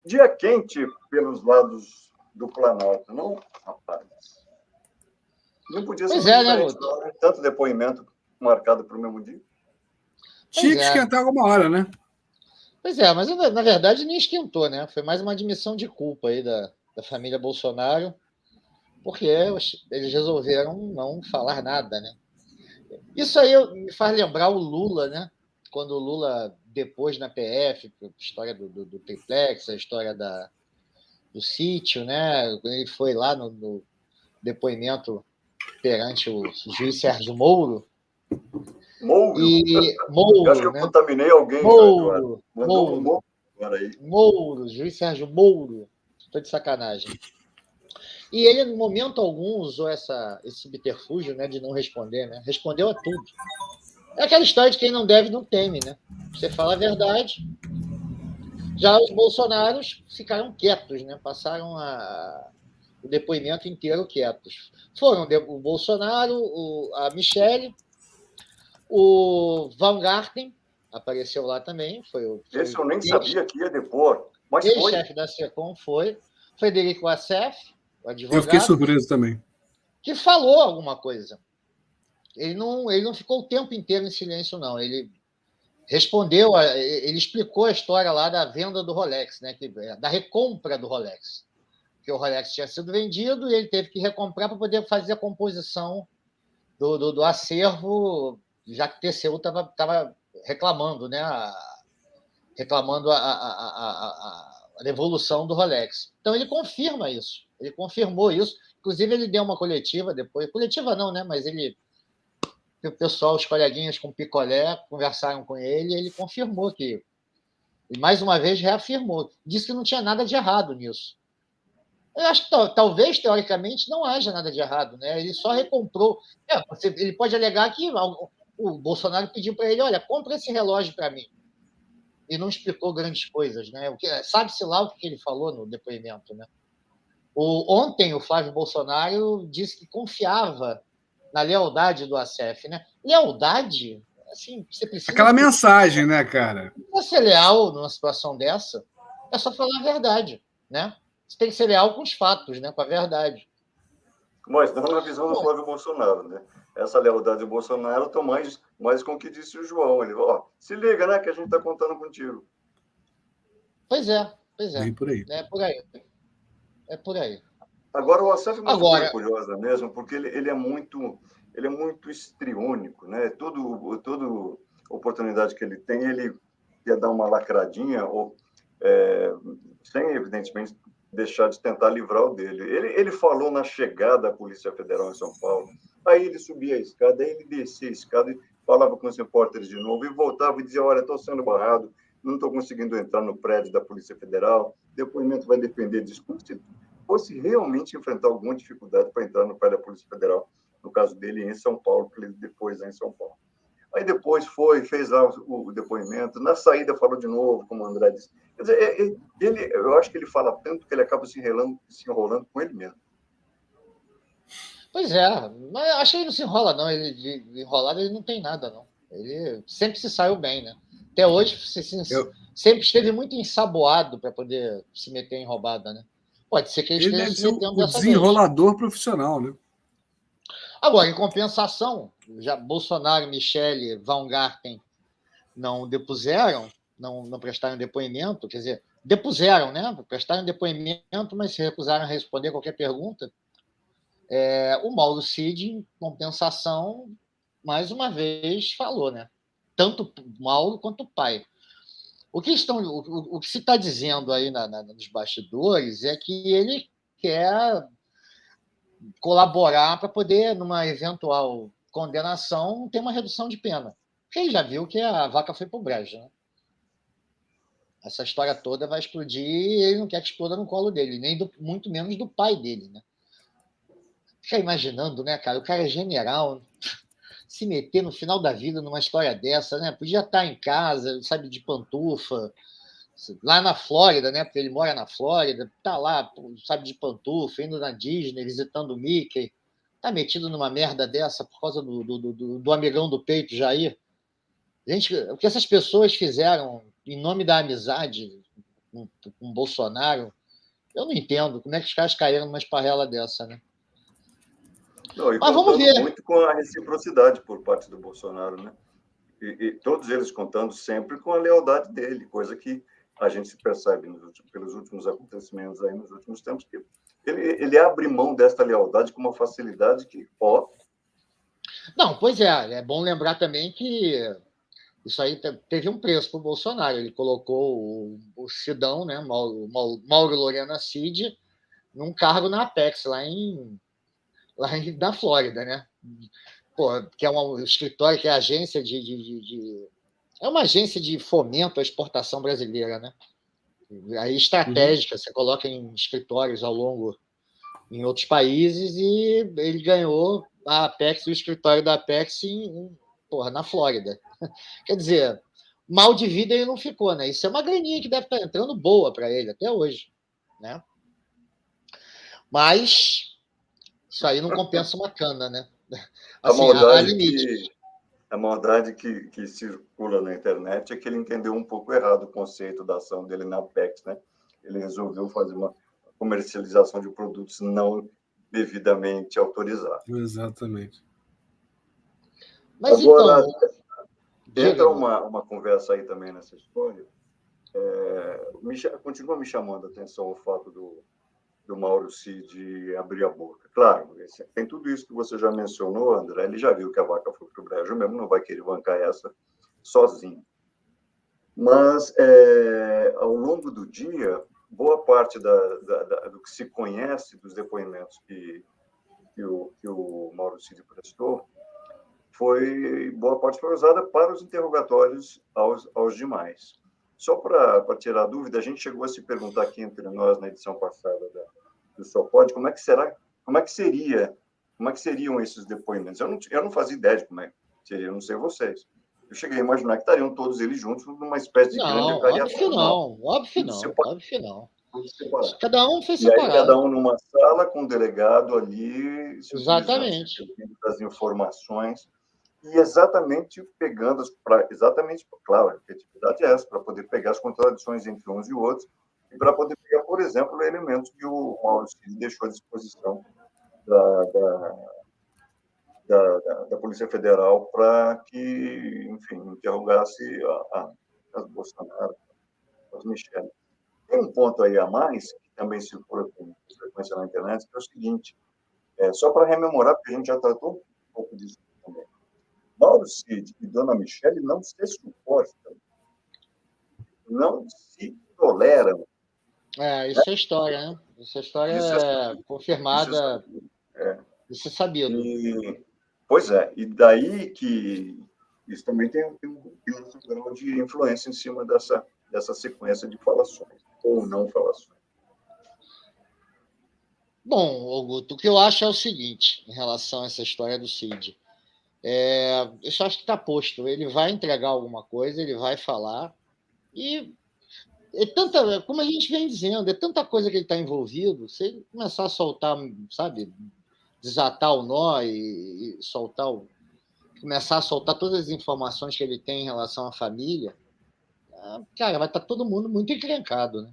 Dia quente pelos lados do Planalto, não, rapaz? Não podia ser Pois muito é, né, diferente, não, né? Tanto depoimento marcado para o mesmo dia. Tinha que esquentar alguma hora, né? Pois é, mas na verdade nem esquentou, né? Foi mais uma admissão de culpa aí da família Bolsonaro, porque eles resolveram não falar nada, né? Isso aí me faz lembrar o Lula, né? Quando o Lula depôs na PF, a história do triplex, a história do sítio, né? Quando ele foi lá no depoimento perante o juiz Sérgio Moro. Mouro? Mouro, eu acho que eu contaminei alguém, Mouro, mandou um Mouro agora aí. Mouro, juiz Sérgio Moro. Estou de sacanagem. E ele, em momento algum, usou esse subterfúgio, né, de não responder, né? Respondeu a tudo. É aquela história de quem não deve, não teme, né? Você fala a verdade. Já os bolsonaros ficaram quietos, né? Passaram o depoimento inteiro quietos. Foram o Bolsonaro, a Michele, o Van Garten apareceu lá também. Esse eu nem sabia que ia depor, mas foi. Ex-chefe da SECOM foi. Frederico Assef, o advogado. Eu fiquei surpreso também. Que falou alguma coisa. Ele não ficou o tempo inteiro em silêncio, não. Ele respondeu, ele explicou a história lá da venda do Rolex, né? Da recompra do Rolex. Que o Rolex tinha sido vendido e ele teve que recomprar para poder fazer a composição do acervo, já que o TCU estava reclamando, né? Reclamando a devolução do Rolex. Então, ele confirma isso. Ele confirmou isso. Inclusive, ele deu uma coletiva depois. Coletiva não, né? Mas o pessoal, os coleguinhas com picolé, conversaram com ele e ele confirmou que... E, mais uma vez, reafirmou. Disse que não tinha nada de errado nisso. Eu acho que talvez, teoricamente, não haja nada de errado, né? Ele só recomprou. Ele pode alegar que o Bolsonaro pediu para ele, olha, compra esse relógio para mim. E não explicou grandes coisas, né? Sabe-se lá o que ele falou no depoimento, né? Ontem, o Flávio Bolsonaro disse que confiava na lealdade do Assef, né? Lealdade? Assim, você precisa... Aquela mensagem, né, cara? Para ser leal numa situação dessa, é só falar a verdade, né? Você tem que ser leal com os fatos, né? Com a verdade. Mas não na visão do Flávio Bolsonaro, né? Essa lealdade do Bolsonaro está mais com o que disse o João. Ele falou, se liga, né, que a gente está contando contigo. Pois é. Bem por aí. É por aí. Agora, o Assef é uma figura curiosa mesmo, porque ele é muito histriônico, né? Toda oportunidade que ele tem, ele quer dar uma lacradinha, sem, evidentemente, deixar de tentar livrar o dele. Ele falou na chegada da Polícia Federal em São Paulo, aí ele subia a escada, aí ele descia a escada e falava com os repórteres de novo, e voltava e dizia, olha, estou sendo barrado, não estou conseguindo entrar no prédio da Polícia Federal, depoimento vai depender disso. Como se fosse realmente enfrentar alguma dificuldade para entrar no prédio da Polícia Federal, no caso dele em São Paulo, que ele depois em São Paulo. Aí depois fez lá o depoimento, na saída falou de novo, como o André disse. Quer dizer, eu acho que ele fala tanto que ele acaba se enrolando com ele mesmo. Pois é, mas acho que ele não se enrola, não. Ele, de enrolado ele não tem nada, não. Ele sempre se saiu bem, né? Até hoje sempre esteve muito ensaboado para poder se meter em roubada, né? Pode ser que ele esteja se metendo dessa vez. Desenrolador profissional, né? Agora, em compensação, já Bolsonaro, Michele, Van Garten não depuseram, não prestaram depoimento, quer dizer, depuseram, né? Prestaram depoimento, mas se recusaram a responder qualquer pergunta. O Mauro Cid, em compensação, mais uma vez falou, né? Tanto o Mauro quanto o pai. O que se está dizendo aí nos bastidores é que ele quer colaborar para poder, numa eventual condenação, ter uma redução de pena. Porque ele já viu que a vaca foi para o brejo, né? Essa história toda vai explodir e ele não quer que exploda no colo dele, muito menos do pai dele, né? Fica imaginando, né, cara? O cara é general, se meter no final da vida numa história dessa, né? Podia estar em casa, sabe, de pantufa, lá na Flórida, né? Porque ele mora na Flórida, tá lá, sabe, de pantufa, indo na Disney, visitando o Mickey, tá metido numa merda dessa por causa do amigão do peito, Jair. Gente, o que essas pessoas fizeram em nome da amizade com Bolsonaro. Eu não entendo como é que os caras caíram numa esparrela dessa, né? Não, e Mas vamos ver. Muito com a reciprocidade por parte do Bolsonaro, né? E todos eles contando sempre com a lealdade dele, coisa que a gente se percebe pelos últimos acontecimentos aí nos últimos tempos, que ele abre mão desta lealdade com uma facilidade que, Não, pois é bom lembrar também que isso aí teve um preço para o Bolsonaro. Ele colocou o Sidão, né, Mauro Lorena Cid, num cargo na Apex, na Flórida, né? Pô, que é um escritório, que é agência é uma agência de fomento à exportação brasileira, né? Aí estratégica, você coloca em escritórios em outros países, e ele ganhou a Apex, o escritório da Apex na Flórida. Quer dizer, mal de vida ele não ficou, né? Isso é uma graninha que deve estar entrando boa para ele até hoje, né? Mas isso aí não compensa uma cana, né? Assim, a maldade que circula na internet é que ele entendeu um pouco errado o conceito da ação dele na Apex, né? Ele resolveu fazer uma comercialização de produtos não devidamente autorizados. Exatamente. Mas agora, então, entra uma conversa aí também nessa história. Continua me chamando a atenção o fato do Mauro Cid abrir a boca. Claro, tem tudo isso que você já mencionou, André. Ele já viu que a vaca foi para o brejo mesmo, não vai querer bancar essa sozinho. Mas, ao longo do dia, boa parte do que se conhece dos depoimentos que o Mauro Cid prestou, boa parte foi usada para os interrogatórios aos demais. Só para tirar a dúvida, a gente chegou a se perguntar aqui entre nós, na edição passada do Só Pode, como é que seriam esses depoimentos? Eu não fazia ideia de como é que seria, não sei vocês. Eu cheguei a imaginar que estariam todos eles juntos numa espécie de grande acariação. Óbvio que não. Cada um foi separado. E aí, cada separado. um numa sala, com um delegado ali, Exatamente. Das informações, e exatamente claro, a efetividade é essa, para poder pegar as contradições entre uns e outros, e para poder pegar, por exemplo, elementos que o Mauro Cid deixou à disposição da Polícia Federal para que, enfim, interrogasse as Bolsonaro, as Michele. Tem um ponto aí a mais, que também circula com frequência na internet, que é o seguinte, só para rememorar, porque a gente já tratou um pouco disso também. Mauro Cid e Dona Michele não se suportam, não se toleram. Isso é história, né? Essa história é confirmada. Isso é sabido. Pois é, e daí que isso também tem um grau de influência em cima dessa sequência de falações, ou não falações. Bom, Augusto, o que eu acho é o seguinte, em relação a essa história do Cid. Eu só acho que está posto. Ele vai entregar alguma coisa, ele vai falar, e como a gente vem dizendo, é tanta coisa que ele está envolvido. Se ele começar a soltar, sabe, desatar o nó e começar a soltar todas as informações que ele tem em relação à família, cara, vai estar todo mundo muito encrencado, né?